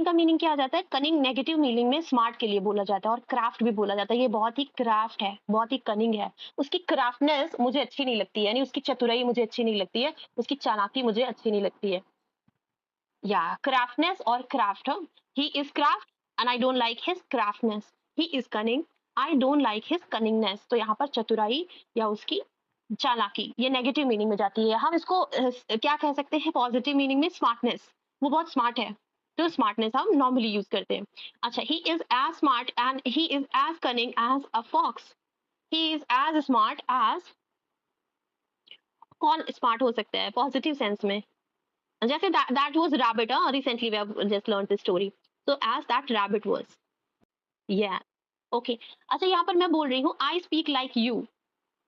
का मीनिंग क्या आ जाता है? कनिंग नेगेटिव मीनिंग में स्मार्ट के लिए बोला जाता है, और क्राफ्ट भी बोला जाता है। ये बहुत ही क्राफ्ट है, बहुत ही कनिंग है। उसकी क्राफ्टनेस मुझे अच्छी नहीं लगती है, यानी उसकी चतुराई मुझे अच्छी नहीं लगती है, उसकी चालाकी मुझे अच्छी नहीं लगती है। या क्राफ्टनेस और craft, he is craft and I don't like his craftness. He is cunning, I don't like his cunningness. तो यहाँ पर चतुराई या उसकी चालाकी ये नेगेटिव मीनिंग में जाती है। हम इसको क्या कह सकते हैं पॉजिटिव मीनिंग में? स्मार्टनेस, वो बहुत स्मार्ट है, तो स्मार्टनेस हम नॉर्मली यूज करते हैं। अच्छा, he is as smart and he is as cunning as a fox. He is as smart as, कौन स्मार्ट हो सकता है पॉजिटिव सेंस में? जैसे that was rabbit, recently we have just learned this story. So as that rabbit was, yeah, okay. अच्छा, यहाँ पर मैं बोल रही हूँ I speak like you,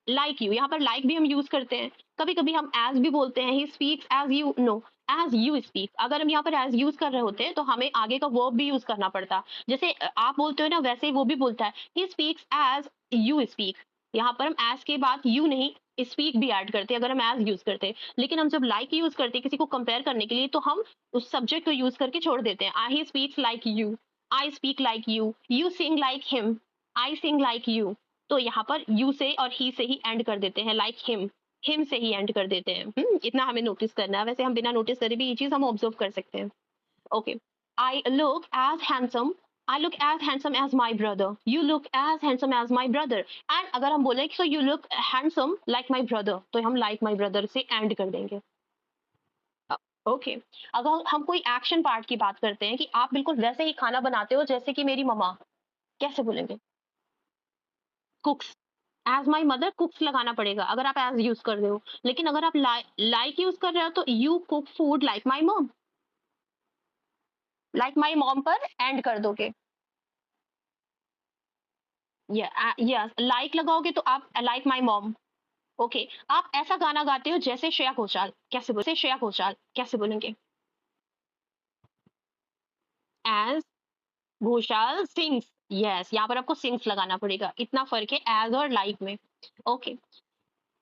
यहाँ पर like भी हम यूज करते हैं, कभी कभी हम as भी बोलते हैं। He speaks as you, no, as you speak। अगर हम यहाँ पर as यूज कर रहे होते हैं तो हमें आगे का verb भी यूज करना पड़ता। जैसे आप बोलते हो ना, वैसे ही वो भी बोलता है he speaks as you speak। यहाँ पर हम as के बाद you नहीं, speak भी ऐड करते हैं अगर हम as यूज करते हैं। लेकिन हम जब like यूज करते हैं किसी को कंपेयर करने के लिए, तो हम उस सब्जेक्ट को यूज करके छोड़ देते हैं। He speaks like you, I speak like you sing like him, I sing like you। तो यहाँ पर यू से और ही से ही एंड कर देते हैं, लाइक हिम से ही एंड कर देते हैं। इतना हमें नोटिस करना है। वैसे हम बिना नोटिस करे भी ये चीज हम ऑब्जर्व कर सकते हैं। Okay, I look as handsome, I look as handsome as my brother, you look as handsome as my brother. And अगर हम बोले so you look handsome like my brother, तो हम लाइक माई ब्रदर से end कर देंगे। Okay, अगर हम कोई एक्शन पार्ट की बात करते हैं कि आप बिल्कुल वैसे ही खाना बनाते हो जैसे कि मेरी मम्मा, कैसे बोलेंगे? कुक्स, एज माई मदर कुक्स लगाना पड़ेगा अगर आप एज यूज कर रहे हो। लेकिन अगर आप लाइक यूज कर रहे हो तो you cook food like my mom, like my mom पर एंड कर दोगे। यस, लाइक लगाओगे तो आप लाइक माई मॉम। ओके, आप ऐसा गाना गाते हो जैसे श्रेया घोषाल, कैसे बोले? श्रेया घोषाल कैसे बोलेंगे? As Ghoshal sings. यस, यहाँ पर आपको सिंग्स लगाना पड़ेगा। इतना फर्क है एज और लाइक में। ओके,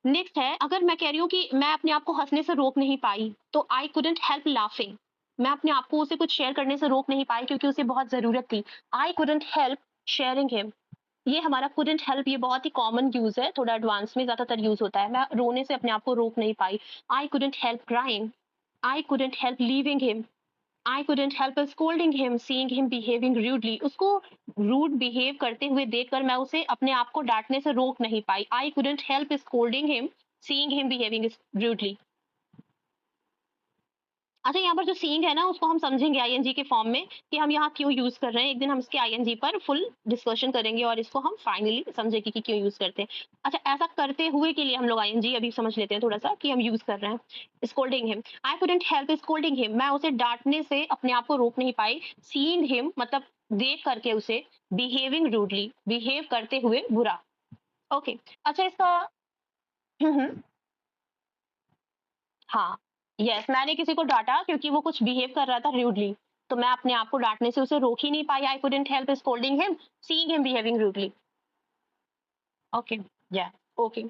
नेक्स्ट है, अगर मैं कह रही हूँ कि मैं अपने आप को हंसने से रोक नहीं पाई, तो आई कुडंट हेल्प लाफिंग। मैं अपने आप को उसे कुछ शेयर करने से रोक नहीं पाई क्योंकि उसे बहुत जरूरत थी। आई कुडंट हेल्प शेयरिंग हिम। ये हमारा कुडंट हेल्प, ये बहुत ही कॉमन यूज है, थोड़ा एडवांस में ज्यादातर यूज होता है। मैं रोने से अपने आप को रोक नहीं पाई। I couldn't help crying, I couldn't help leaving him, I couldn't help scolding him, seeing him behaving rudely. उसको रूड बिहेव करते हुए देखकर मैं उसे अपने आप को डांटने से रोक नहीं पाई। I couldn't help scolding him, seeing him behaving rudely. अच्छा, यहाँ पर जो सीइंग है ना, उसको हम समझेंगे आईएनजी के फॉर्म में कि हम यहाँ क्यों यूज कर रहे हैं। एक दिन हम इसके आईएनजी पर फुल डिस्कशन करेंगे और इसको हम फाइनली समझेंगे कि क्यों यूज करते हैं। अच्छा, ऐसा करते हुए के लिए हम लोग आईएनजी अभी समझ लेते हैं थोड़ा सा कि हम यूज कर रहे हैं। Scolding him, I couldn't help scolding him, मैं उसे डांटने से अपने आप को रोक नहीं पाई। सीइंग हिम मतलब देख करके उसे, बिहेविंग रूडली बिहेव करते हुए बुरा। ओके, अच्छा इसका हाँ, यस, मैंने किसी को डाँटा क्योंकि वो कुछ बिहेव कर रहा था रूडली, तो मैं अपने आप को डाँटने से उसे रोक ही नहीं पाई। I couldn't help scolding him, seeing him behaving rudely. Okay, या ओके।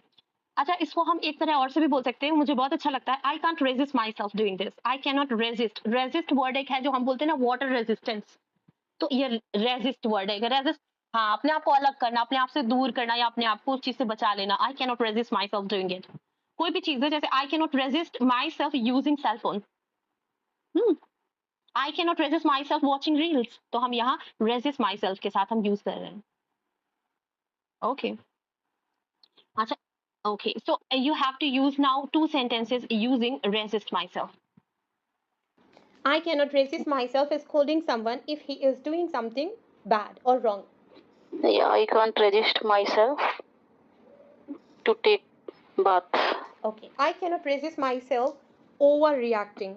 अच्छा, इसको हम एक तरह और से भी बोल सकते हैं, मुझे बहुत अच्छा लगता है। I can't resist my self doing this, I can not resist. Resist word एक है जो हम बोलते हैं ना, वाटर रेजिस्टेंस, तो ये रेजिस्ट वर्ड है। रेजिस्ट, हाँ, अपने आप को अलग करना, अपने आप से दूर करना या अपने आप को उस चीज से बचा लेना। I can not resist my self doing it. कोई भी चीज है, जैसे I can not resist my self using cell phone, I can not resist my self watching reels, तो हम यहाँ रेजिस्ट माई सेल्फ के साथ हम यूज कर रहे हैं। ओके, अच्छा, okay, so you have to use now two sentences using resist my self. I cannot resist myself scolding someone if he is doing something bad or wrong. Yeah, I can't resist myself to take bath. Okay, I cannot resist myself overreacting.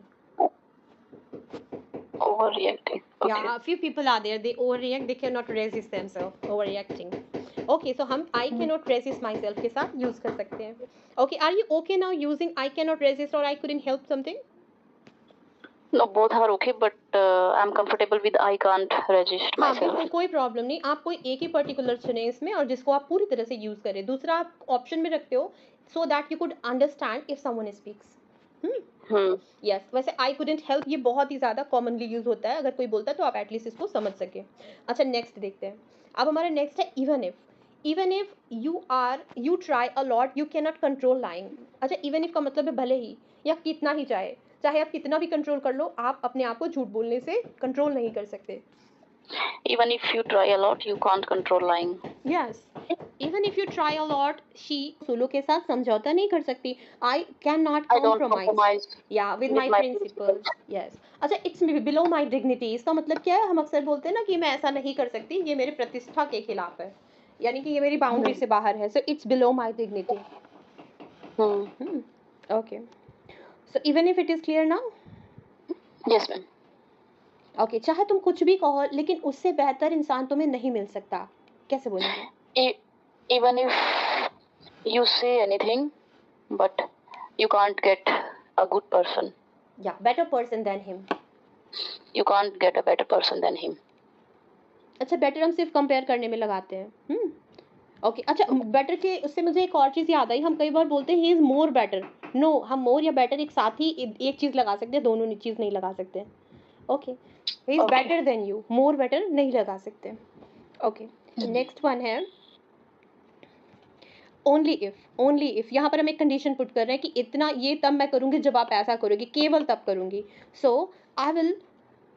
Overreacting. Okay. Yeah, a few people are there, they overreact, they cannot resist themselves overreacting. Okay, so हम I cannot resist myself के साथ use कर सकते हैं. Okay, are you okay now using I cannot resist or I couldn't help something? No, both are okay, but I'm comfortable with I can't resist हाँ, myself. बिल्कुल कोई problem नहीं, आप कोई एक ही पर्टिकुलर चुने इसमें और जिसको आप पूरी तरह से यूज करें। दूसरा आप ऑप्शन में रखते हो so that you could understand if someone speaks. Yes वैसे आई कुडंट हेल्प ये बहुत ही ज़्यादा कॉमनली यूज होता है, अगर कोई बोलता है तो आप एटलीस्ट इसको समझ सके। अच्छा नेक्स्ट देखते हैं। अब हमारा नेक्स्ट है even if you try a lot you can not control lying. अच्छा इवन इफ का मतलब है भले ही, या कितना ही चाहे चाहे आप कितना भी कंट्रोल कर लो, आप अपने आप को झूठ बोलने से कंट्रोल नहीं कर सकते। Even if you try a lot, you can't control lying. Yes even if you try a lot she solo के साथ समझौता नहीं कर सकती। आई can not I don't compromise compromise या with with my my principles. principles. Yes अच्छा it's below my dignity, इसका मतलब क्या है? हम अक्सर बोलते हैं ना कि मैं ऐसा नहीं कर सकती, ये मेरे प्रतिष्ठा के खिलाफ है, यानी कि ये मेरी बाउंड्री से बाहर है। So it's below my dignity. Hmm. Okay so even if it is clear now. Yes, ma'am. Okay चाहे तुम कुछ भी कहो लेकिन उससे बेहतर इंसान तुम्हें नहीं मिल सकता, कैसे बोलेंगे? Even if you say anything, but you can't get a good person. या better person than him. You can't get a better person than him. अच्छा बेटर हम सिर्फ कंपेयर करने में लगाते हैं। ओके अच्छा बेटर के उससे मुझे एक और चीज़ याद आई, हम कई बार बोलते हैं he is more better. No, हम मोर या बेटर एक साथ ही एक चीज़ लगा सकते हैं, दोनों चीज़ नहीं लगा सकते। Okay he is Okay. Better than you, more better नहीं लगा सकते। ओके नेक्स्ट वन है ओनली इफ। यहाँ पर हम एक कंडीशन पुट कर रहे हैं कि इतना ये तब मैं करूँगी जब आप ऐसा करोगे, केवल तब करूँगी। So I will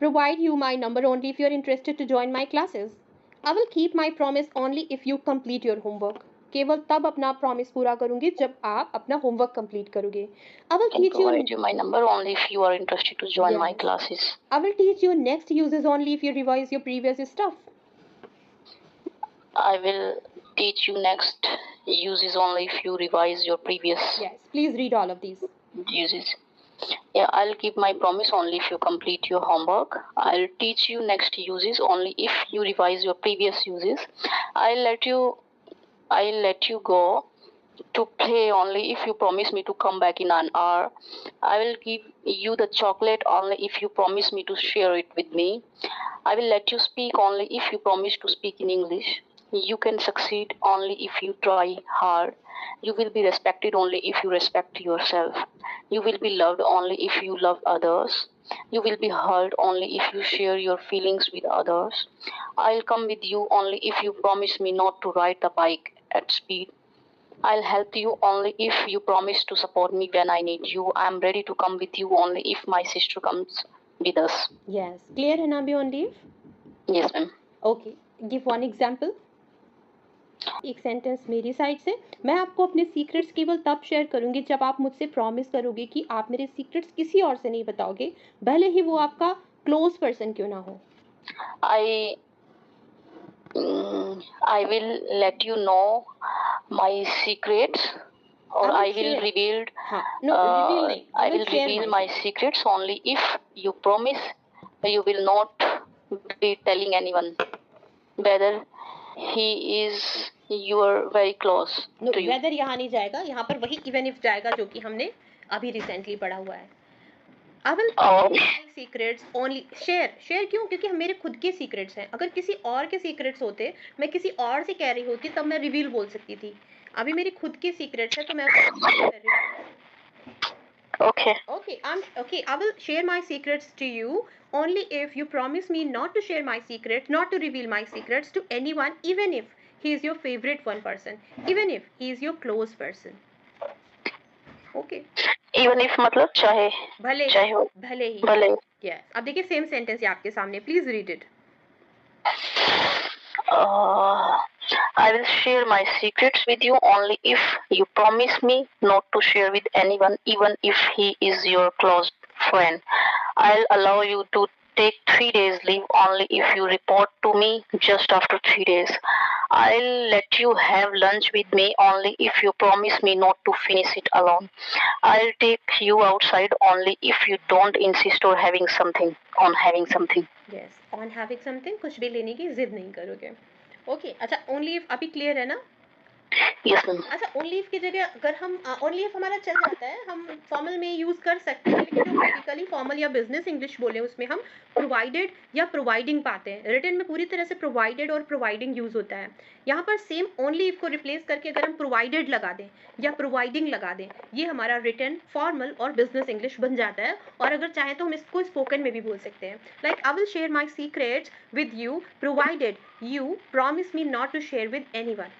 provide you my number only if you're interested to join my classes. I will keep my promise only if you complete your homework. केवल तब अपना प्रॉमिस पूरा करूंगी जब आप अपना होमवर्क कंप्लीट करोगे। I will Can teach you provide you my number only if you are interested to join my Yes. classes. I will teach you next uses only if you revise your previous stuff. I will teach you next uses only if you revise your previous Yes, please read all of these. uses. Yeah, I'll keep my promise only if you complete your homework. I'll teach you next uses only if you revise your previous uses. I'll let you go to play only if you promise me to come back in an hour. I will give you the chocolate only if you promise me to share it with me. I will let you speak only if you promise to speak in English. You can succeed only if you try hard. You will be respected only if you respect yourself. You will be loved only if you love others. You will be heard only if you share your feelings with others. I'll come with you only if you promise me not to ride the bike at speed. I'll help you only if you promise to support me when I need you. I'm ready to come with you only if my sister comes with us. Yes, clear है ना अभी on leave? Yes, ma'am. Okay, give one example. एक sentence मेरी side से, मैं आपको अपने secrets केवल तब शेयर करूंगी जब आप मुझसे प्रॉमिस करोगे कि आप मेरे सीक्रेट्स किसी और से नहीं बताओगे, भले ही वो आपका क्लोज पर्सन क्यों ना हो। I will let you know my secrets, or I will share. reveal. हाँ, no, reveal नहीं. I will share reveal my secrets only if you promise you will not be telling anyone, whether he is your very close No, to you. whether यहाँ नहीं जाएगा, यहाँ पर वही even if जाएगा जो कि हमने अभी रिसेंटली पढ़ा हुआ है। I will my secrets only share क्यों? क्योंकि हम मेरे खुद के सीक्रेट्स हैं। अगर किसी और के सीक्रेट्स होते, मैं किसी और से कह रही होती, तब मैं रिवील बोल सकती थी। अभी मेरे खुद के सीक्रेट्स हैं तो मैं कर रही हूँ। Okay. Okay. I will share my secrets to you only if you promise me not to share my secrets, not to reveal my secrets to anyone, even if he is your favorite one person, even if he is your close person. Okay. Even if मतलब चाहे भले ही yes. अब देखिए same sentence है आपके सामने, please read it. I will share my secrets with you only if you promise me not to share with anyone, even if he is your close friend. I'll allow you to take 3 days leave only if you report to me just after 3 days. I'll let you have lunch with me only if you promise me not to finish it alone. I'll take you outside only if you don't insist on having something. Yes, on having something, कुछ भी लेने की जिद नहीं करोगे। Okay, अच्छा only if अभी clear है ना? Yes, ma'am. अच्छा, ऑन लीव की जगह अगर हम ऑन लीव हमारा चल जाता है, हम फॉर्मल में यूज कर सकते हैं, लेकिन जो टिपिकली फॉर्मल या बिजनेस इंग्लिश बोले उसमें हम प्रोवाइडेड या प्रोवाइडिंग पाते हैं। रिटन में पूरी तरह से प्रोवाइडेड और प्रोवाइडिंग यूज होता है। यहाँ पर सेम ऑन लीव को रिप्लेस करके अगर हम प्रोवाइडेड लगा दें या प्रोवाइडिंग लगा दें, ये हमारा रिटन, फॉर्मल और बिजनेस इंग्लिश बन जाता है। और अगर चाहे तो हम इसको स्पोकन में भी बोल सकते हैं, like I will share my secrets with you provided you promise me not to share with anyone,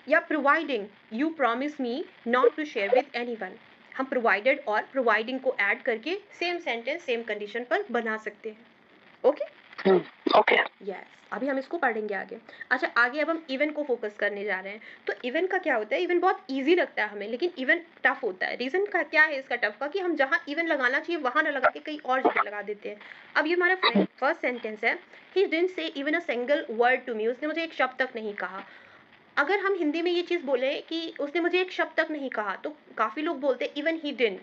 या providing you promise me not to share with anyone. हम प्रोवाइडेड और प्रोवाइडिंग को ऐड करके सेम सेंटेंस सेम कंडीशन पर बना सकते हैं। Okay, Okay. Yes, अभी हम इसको पढ़ेंगे आगे। अच्छा, आगे अब हम इवन को फोकस करने जा रहे हैं। तो इवन का क्या होता है? इवन बहुत इजी लगता है हमें, लेकिन इवन टफ होता है। रीजन का क्या है इसका टफ का, कि हम जहाँ इवन लगाना चाहिए वहां ना लगा के कहीं और जगह लगा देते हैं। अब ये हमारा फर्स्ट सेंटेंस है, he didn't say even a single word to me, उसने मुझे एक शब्द तक नहीं कहा। अगर हम हिंदी में ये चीज़ बोले कि उसने मुझे एक शब्द तक नहीं कहा, तो काफ़ी लोग बोलते हैं even he didn't.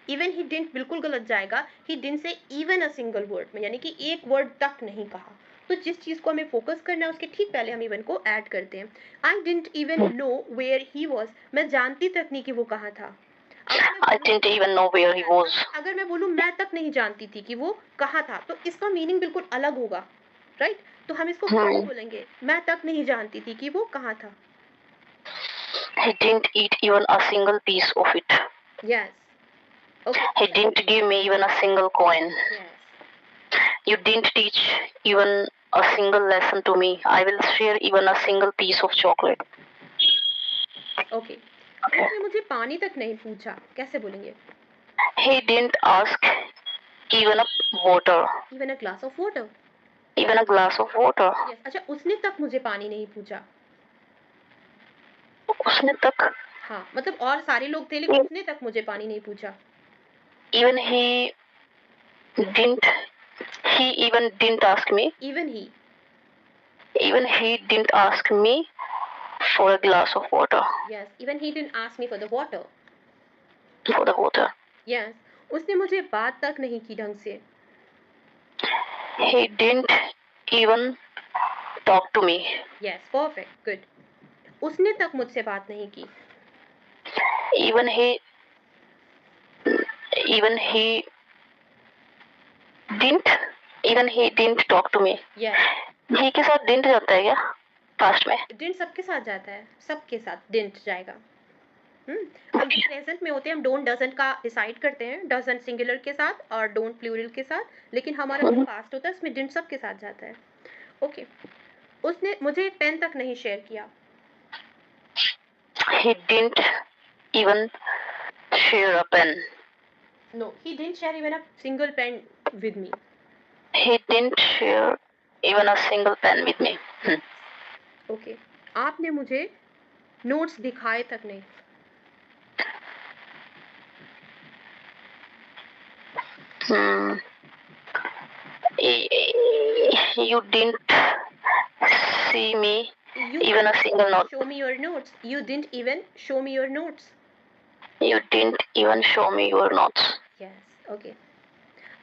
Even he didn't बिल्कुल गलत जाएगा। ही didn't say even a single word में, यानी कि एक वर्ड तक नहीं कहा। तो जिस चीज़ को हमें फोकस करना है उसके ठीक पहले हम इवन को ऐड करते हैं। I didn't even know where he was, मैं जानती तक नहीं कि वो कहाँ था। I didn't even know where he was. अगर मैं बोलूँ मैं तक नहीं जानती थी कि वो कहाँ था, तो इसका मीनिंग बिल्कुल अलग होगा, राइट? तो हम इसको कैसे बोलेंगे? मैं तक नहीं जानती थी कि वो कहाँ था। He didn't eat even a single piece of it. Yes. Okay. He didn't give me even a single coin. Yes. You didn't teach even a single lesson to me. I will share even a single piece of chocolate. Okay. उसने मुझे पानी तक नहीं पूछा, कैसे बोलेंगे? He didn't ask even a water. Even a glass of water. Even a glass of water. Yes. अच्छा, उसने तक मुझे पानी नहीं पूछा। उसने तक, हाँ, मतलब और सारे लोग थे लेकिन उसने तक मुझे पानी नहीं पूछा। Even he even didn't ask me. Even he didn't ask me for a glass of water. Yes. Even he didn't ask me for the water. For the water. Yes. उसने मुझे बात तक नहीं की ढंग से। He didn't even talk to me. Yes. Perfect. Good. उसने तक मुझसे बात नहीं की। Even he didn't talk to me. Yes. he के साथ didn't जाता है क्या पास्ट में? डिडंट सबके साथ जाता है, सबके साथ डिडंट जाएगा। हम प्रेजेंट में होते हैं, हम डोंट डजंट का डिसाइड करते हैं, डजंट सिंगुलर के साथ और डोंट प्लूरल के साथ, लेकिन हमारा जो पास्ट होता है उसमें डिडंट सबके साथ जाता है। ओके, उसने मुझे एक पेन तक नहीं शेयर किया। He didn't even share a pen. No, he didn't share even a single pen with me. He didn't share even a single pen with me. Okay, आपने मुझे नोट्स दिखाए तक नहीं। You didn't see me even a single note. Show me your notes. You didn't even show me your notes. You didn't even show me your notes. Yes. Okay.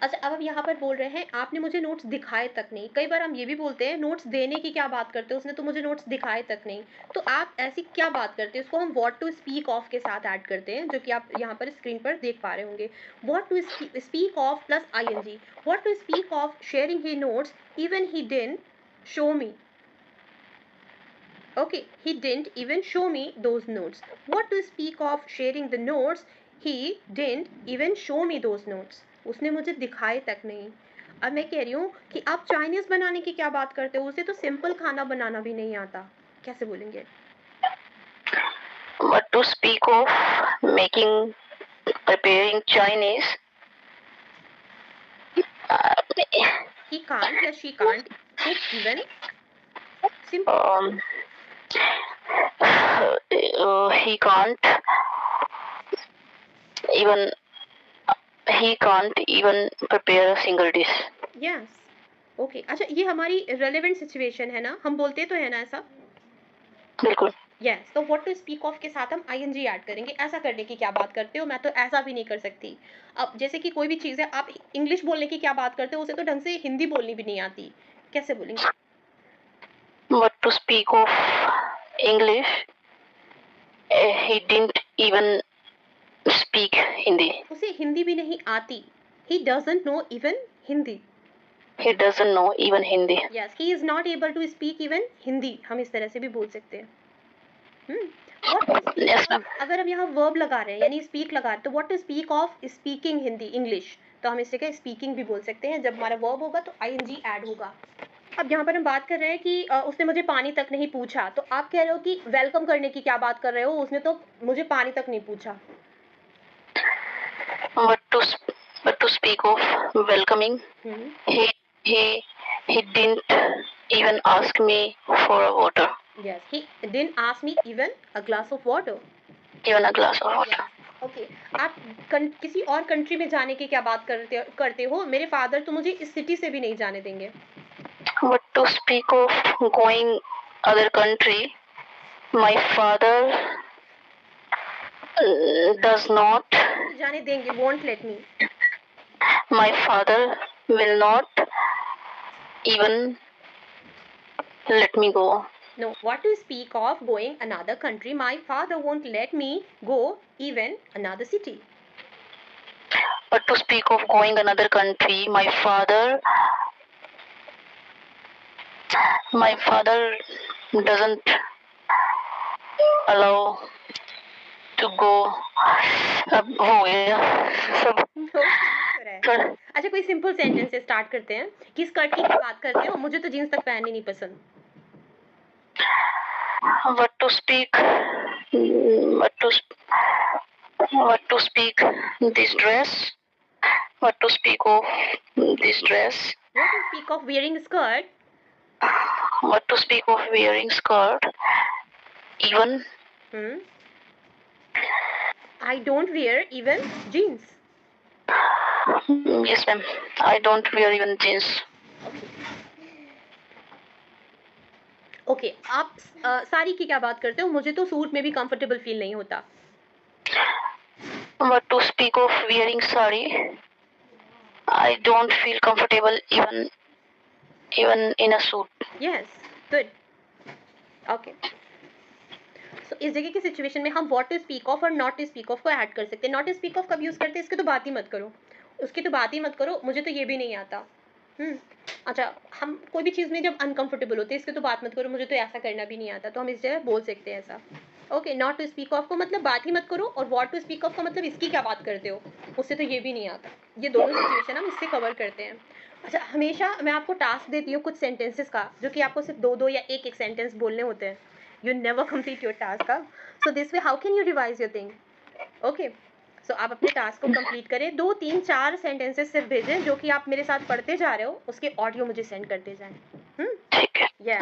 अच्छा, अब हम यहाँ पर बोल रहे हैं आपने मुझे नोट्स दिखाए तक नहीं। कई बार हम ये भी बोलते हैं नोट्स देने की क्या बात करते हो, उसने तो मुझे नोट्स दिखाए तक नहीं। तो आप ऐसी क्या बात करते हैं, इसको हम व्हाट टू स्पीक ऑफ के साथ ऐड करते हैं, जो कि आप यहाँ पर स्क्रीन पर देख पा रहे होंगे। What to speak of plus ING. What to speak of sharing he notes even he didn't show me. Okay, he didn't even show me those notes. What to speak of sharing the notes? He didn't even show me those notes. उसने मुझे दिखाए तक नहीं। अब मैं कह रही हूँ कि आप चाइनीज बनाने की क्या बात करते हो, उसे तो सिंपल खाना बनाना भी नहीं आता, कैसे बोलेंगे? But to speak of preparing Chinese, he can't plus she can't cook even. Simple. He can't even prepare a single dish. Yes. Okay. अच्छा, ये हमारी relevant situation है ना, हम बोलते तो है ना ऐसा? बिल्कुल। Yes, तो what to speak of के साथ हम ing ऐड करेंगे। ऐसा करने की क्या बात करते हो? मैं तो ऐसा भी नहीं कर सकती। अब जैसे कि कोई भी चीज़ है, आप इंग्लिश बोलने की क्या बात करते हो, उसे तो ढंग से हिंदी बोलनी भी नहीं आती, कैसे बोलेंगे? But to speak of English, he didn't even speak Hindi. उसे हिंदी भी नहीं आती. He doesn't know even Hindi. He doesn't know even Hindi. Yes, he is not able to speak even Hindi. हम इस तरह से भी बोल सकते हैं. What to speak Yes, of? ma'am. अगर हम यहाँ verb लगा रहे हैं यानी speak लगा रहे हैं तो what to speak of speaking Hindi English, तो हम इससे क्या speaking भी बोल सकते हैं. जब हमारा verb होगा तो ing add होगा. अब यहाँ पर हम बात कर रहे हैं कि उसने मुझे पानी तक नहीं पूछा, तो आप कह रहे हो कि वेलकम करने की क्या बात कर रहे हो, उसने तो मुझे पानी तक नहीं पूछा. But to speak of welcoming, he didn't even ask me for a water. Yes, he didn't ask me even a glass of water. Even a glass of water. Yes. Okay. आप किसी और कंट्री में जाने की क्या बात करते हो. मेरे फादर तो मुझे इस सिटी से भी नहीं जाने देंगे. But to speak of going other country, my father does not. जाने देंगे, won't let me. My father will not even let me go. No, what to speak of going another country? My father won't let me go even another city. But to speak of going another country, my father doesn't allow to go. अब हो गया सब. अच्छा, कोई simple sentence से start करते हैं. कि स्कर्ट की क्या बात करते हो, मुझे तो जीन्स तक पहननी नहीं पसंद. What to speak this dress. What to speak of this dress. What to speak of wearing skirt. What to speak of wearing skirt. Even. I don't wear even jeans. Yes, ma'am. I don't wear even jeans. Okay. आप साड़ी की क्या बात करते हो, मुझे तो suit में भी कंफर्टेबल फील नहीं होता. But to speak of wearing sari, I don't feel comfortable even in a suit. Yes, good. Okay. So इस जगह की सिचुएशन में हम what to speak of और not to speak of को ऐड कर सकते हैं. not to speak of कब यूज करते हैं, इसकी तो बात ही मत करो, उसकी तो बात ही मत करो, मुझे तो ये भी नहीं आता. अच्छा, हम कोई भी चीज़ में जब अनकंफर्टेबल होते हैं, इसकी तो बात मत करो, मुझे तो ऐसा करना भी नहीं आता, तो हम इस जगह बोल सकते हैं ऐसा. Okay. Not to speak of को मतलब बात ही मत करो, और वॉट टू स्पीक ऑफ का मतलब इसकी क्या बात करते हो, उससे तो ये भी नहीं आता. ये दोनों सिचुएशन हम इससे कवर करते हैं. अच्छा, हमेशा मैं आपको टास्क देती हूँ कुछ सेंटेंसेस का, जो कि आपको सिर्फ दो या एक सेंटेंस बोलने होते हैं. You never complete your task. So this way how can you revise your thing. Okay. So आप अपने टास्क को कंप्लीट करें. 2, 3, 4 सेंटेंसेस सिर्फ भेजें जो कि आप मेरे साथ पढ़ते जा रहे हो, उसके ऑडियो मुझे सेंड करते जाएं. ठीक है.